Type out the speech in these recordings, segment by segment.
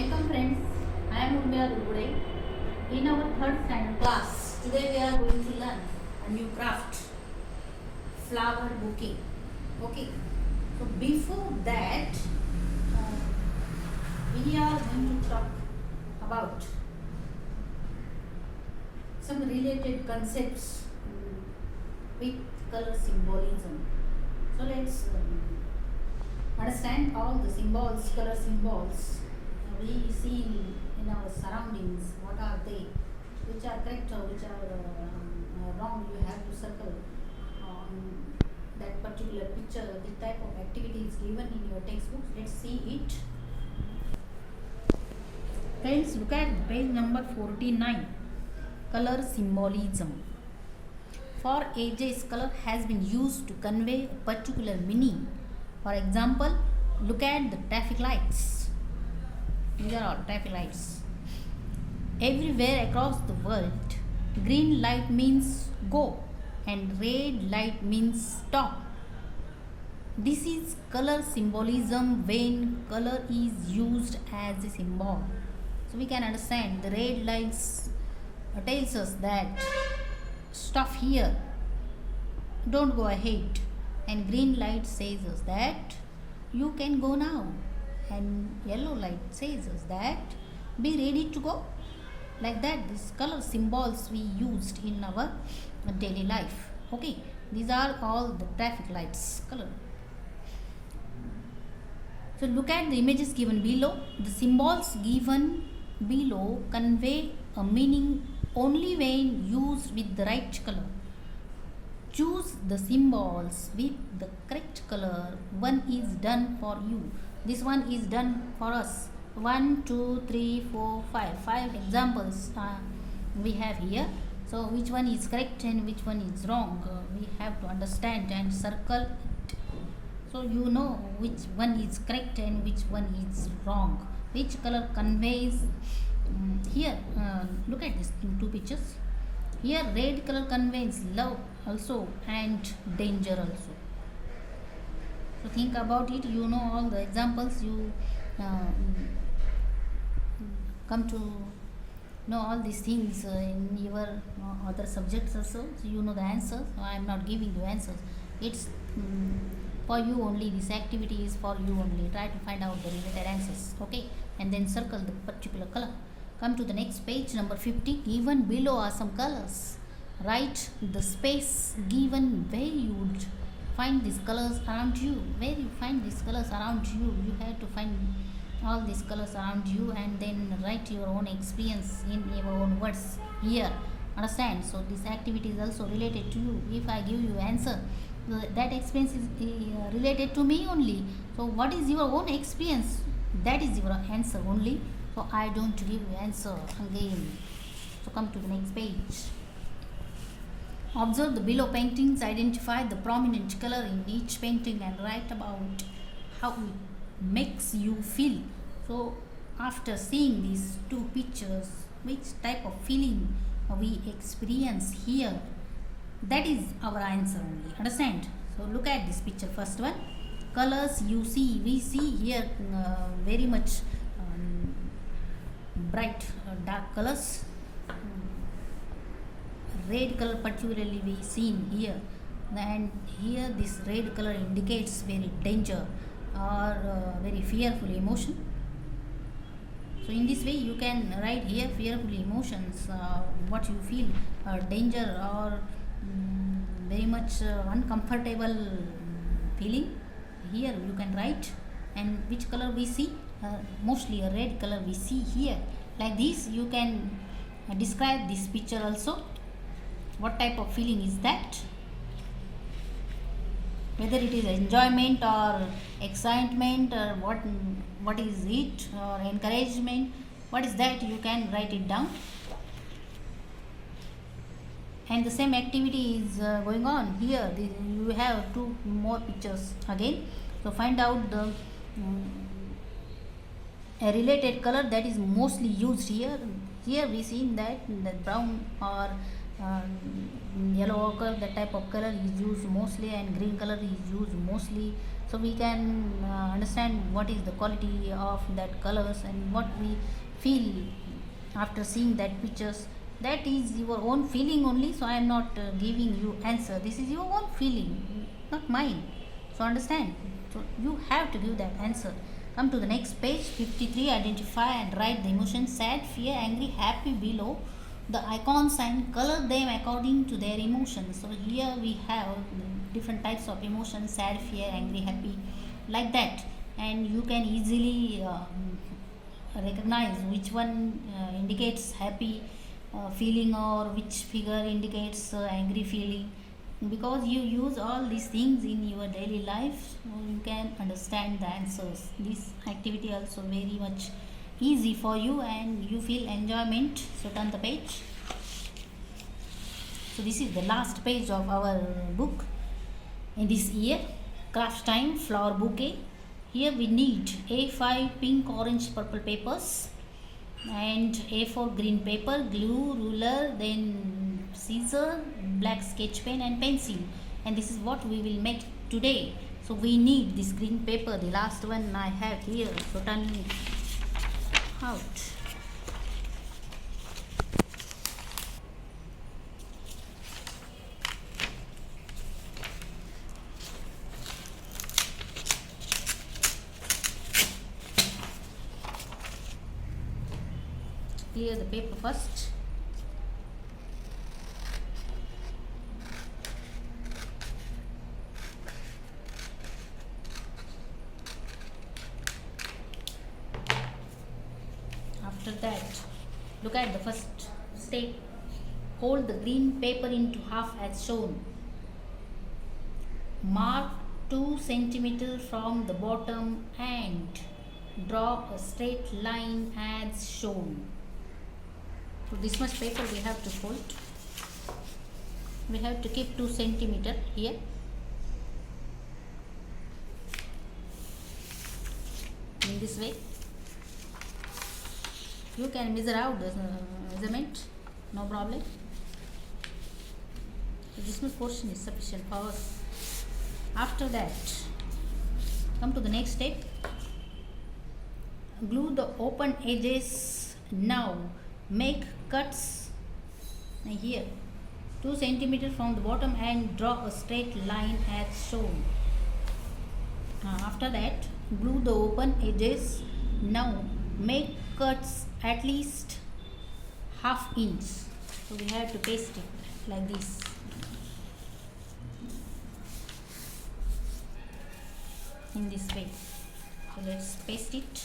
Welcome friends, I am Urmila Durgude. In our third standard class, today we are going to learn a new craft, flower bouquet. Okay, so before that, we are going to talk about some related concepts with color symbolism. So let's understand all the symbols, color symbols we see in our surroundings. What are they? Which are correct or which are wrong? You have to circle on that particular picture. The type of activity is given in your textbooks. Let's see it. Friends, look at page number 49. Color symbolism. For ages, color has been used to convey a particular meaning. For example, look at the traffic lights. These are all traffic lights. Everywhere across the world, green light means go and red light means stop. This is color symbolism when color is used as a symbol. So we can understand the red lights tells us that stop here, don't go ahead, and green light says us that you can go now, and yellow light says us that be ready to go. Like that, these color symbols we used in our daily life. Okay, these are all the traffic lights color. So look at the images given below. The symbols given below convey a meaning only when used with the right color. Choose the symbols with the correct color. One is done for you. This one is done for us. 1, 2, 3, 4, 5. 5 examples we have here. So which one is correct and which one is wrong? We have to understand and circle it. So you know which one is correct and which one is wrong. Which color conveys here. Look at these two pictures. Here red color conveys love also and danger also. So think about it. You know all the examples. You come to know all these things in your other subjects also. So you know the answers. So I am not giving you answers. It's for you only. This activity is for you only. Try to find out the related answers. Okay, and then circle the particular color. Come to the next page, number 50. Given below are some colors. Write the space given where you would find these colors around you. Where you find these colors around you, you have to find all these colors around you and then write your own experience in your own words here. Understand? So this activity is also related to you. If I give you answer, that experience is related to me only. So what is your own experience? That is your answer only. So I don't give you answer again. So come to the next page. Observe the below paintings. Identify the prominent color in each painting and write about how it makes you feel. So after seeing these two pictures, which type of feeling we experience here, that is our answer only. Understand? So look at this picture. First one, colors you see. We see here very much bright dark colors. Red color particularly we seen here, and here this red color indicates very danger or very fearful emotion. So in this way you can write here fearful emotions, what you feel, danger or very much uncomfortable feeling. Here you can write. And which color we see, mostly a red color we see here. Like this you can describe this picture also. What type of feeling is that? Whether it is enjoyment or excitement or what is it, or encouragement, what is that, you can write it down. And the same activity is going on here. You have two more pictures again. So find out the a related color that is mostly used here. Here we see that brown or yellow ochre, that type of color is used mostly, and green color is used mostly. so we can understand what is the quality of that colors and what we feel after seeing that pictures. That is your own feeling only, so I am not giving you answer. This is your own feeling, not mine. So understand, so you have to give that answer. Come to the next page 53. Identify and write the emotions sad, fear, angry, happy below the icons and color them according to their emotions. So here we have different types of emotions: sad, fear, angry, happy, like that. And you can easily recognize which one indicates happy feeling or which figure indicates angry feeling, because you use all these things in your daily life, so you can understand the answers. This activity also very much easy for you and you feel enjoyment. So turn the page. So this is the last page of our book in this year, craft time flower bouquet. Here we need A5 pink, orange, purple papers and A4 green paper, glue, ruler, then scissor, black sketch pen and pencil. And this is what we will make today. So we need this green paper, the last one I have here. So turn it out. Clear the paper first. After that, look at the first step. Hold the green paper into half as shown. Mark 2 centimeters from the bottom and draw a straight line as shown. So this much paper we have to fold. We have to keep 2 centimeters here. In this way, you can measure out the measurement, no problem. So this much portion is sufficient for us. After that, come to the next step. Glue the open edges. Now make cuts here 2 centimeters from the bottom and draw a straight line as shown. After that, glue the open edges. Now make cuts at least ½ inch. So we have to paste it like this. In this way. So let's paste it.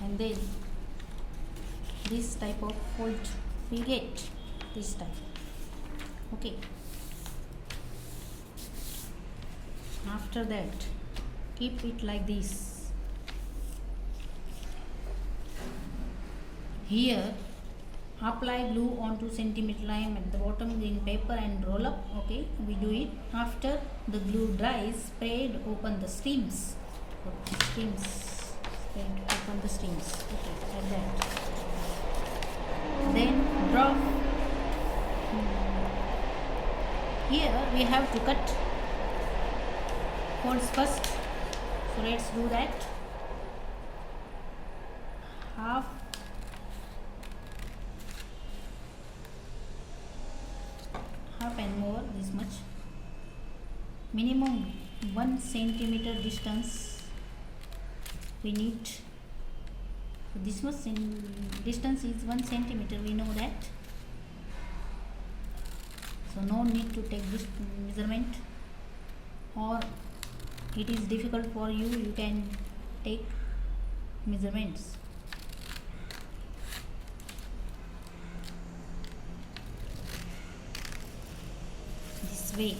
And then this type of fold we get this type. Okay. After that, keep it like this. Here, apply glue on 2 centimeter line at the bottom green paper and roll up. Okay, we do it. After the glue dries, spread open the steams. Open the steams. Okay, like that. Then draw. Here we have to cut folds first. So let's do that. Half and more, this much. Minimum 1 centimeter distance we need. So this much in distance is 1 centimeter, we know that. So no need to take this measurement, or it is difficult for you, you can take measurements. This way.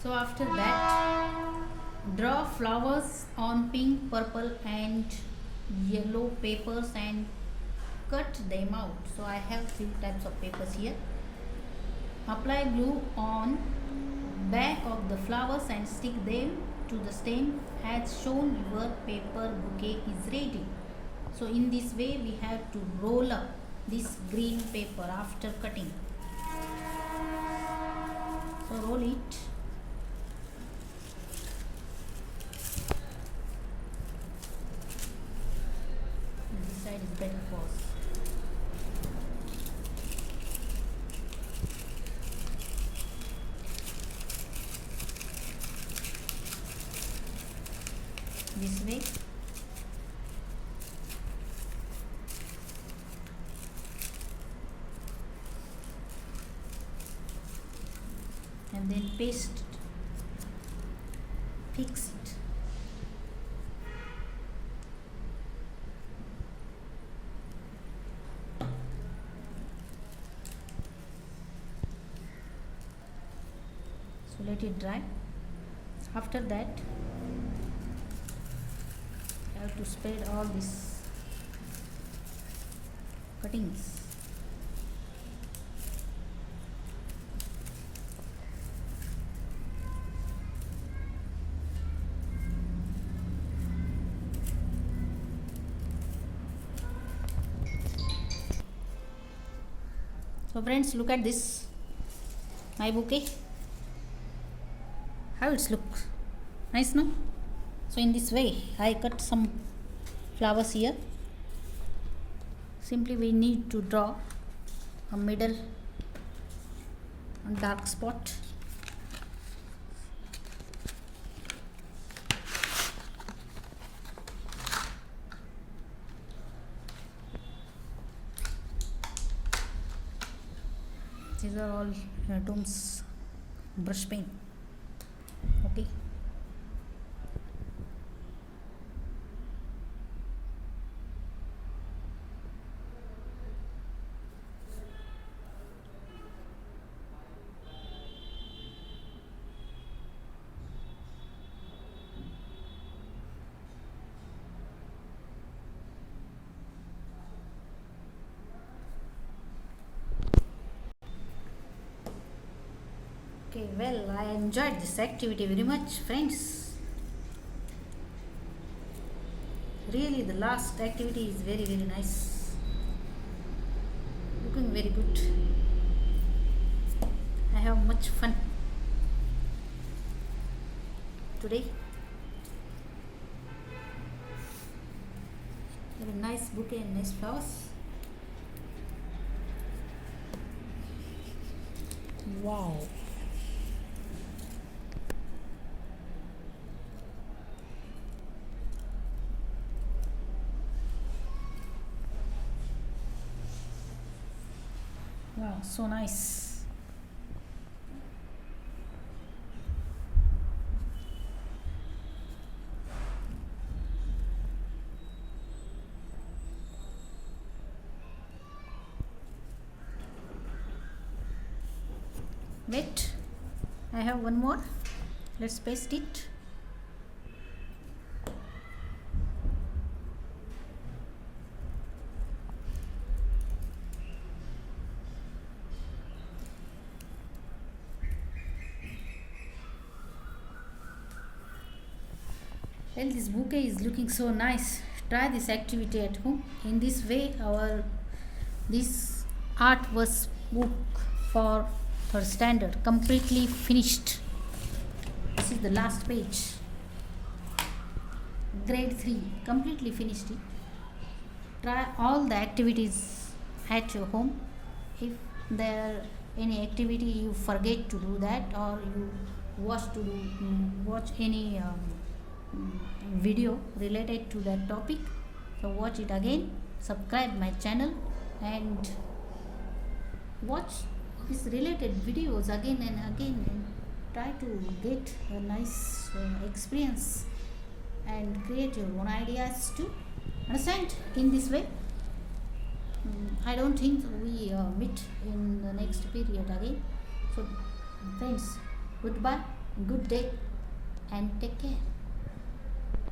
So after that, draw flowers on pink, purple and yellow papers and cut them out. So I have few types of papers here. Apply glue on back of the flowers and stick them to the stem as shown. Your paper bouquet is ready. So in this way we have to roll up this green paper after cutting. So roll it. This side is better for us. This way. And then paste it, fix it. So let it dry. After that, I have to spread all these cuttings. So friends, look at this, my bouquet. How it's look nice, no? So in this way I cut some flowers here. Simply we need to draw a middle dark spot. These are all Dome's brush pen. Okay. Okay, well, I enjoyed this activity very much, friends. Really, the last activity is very, very nice. Looking very good. I have much fun today. Very nice bouquet and nice flowers. Wow. Wow, so nice. Wait, I have one more. Let's paste it. Well, this bouquet is looking so nice. Try this activity at home. In this way, this art was book for third standard completely finished. This is the last page. Grade 3 completely finished it. Try all the activities at your home. If there any activity you forget to do that, or you watch any video related to that topic, so watch it again, subscribe my channel and watch these related videos again and again, and try to get a nice experience and create your own ideas too. Understand? In this way, I don't think we meet in the next period again. So friends, goodbye. Good day and take care.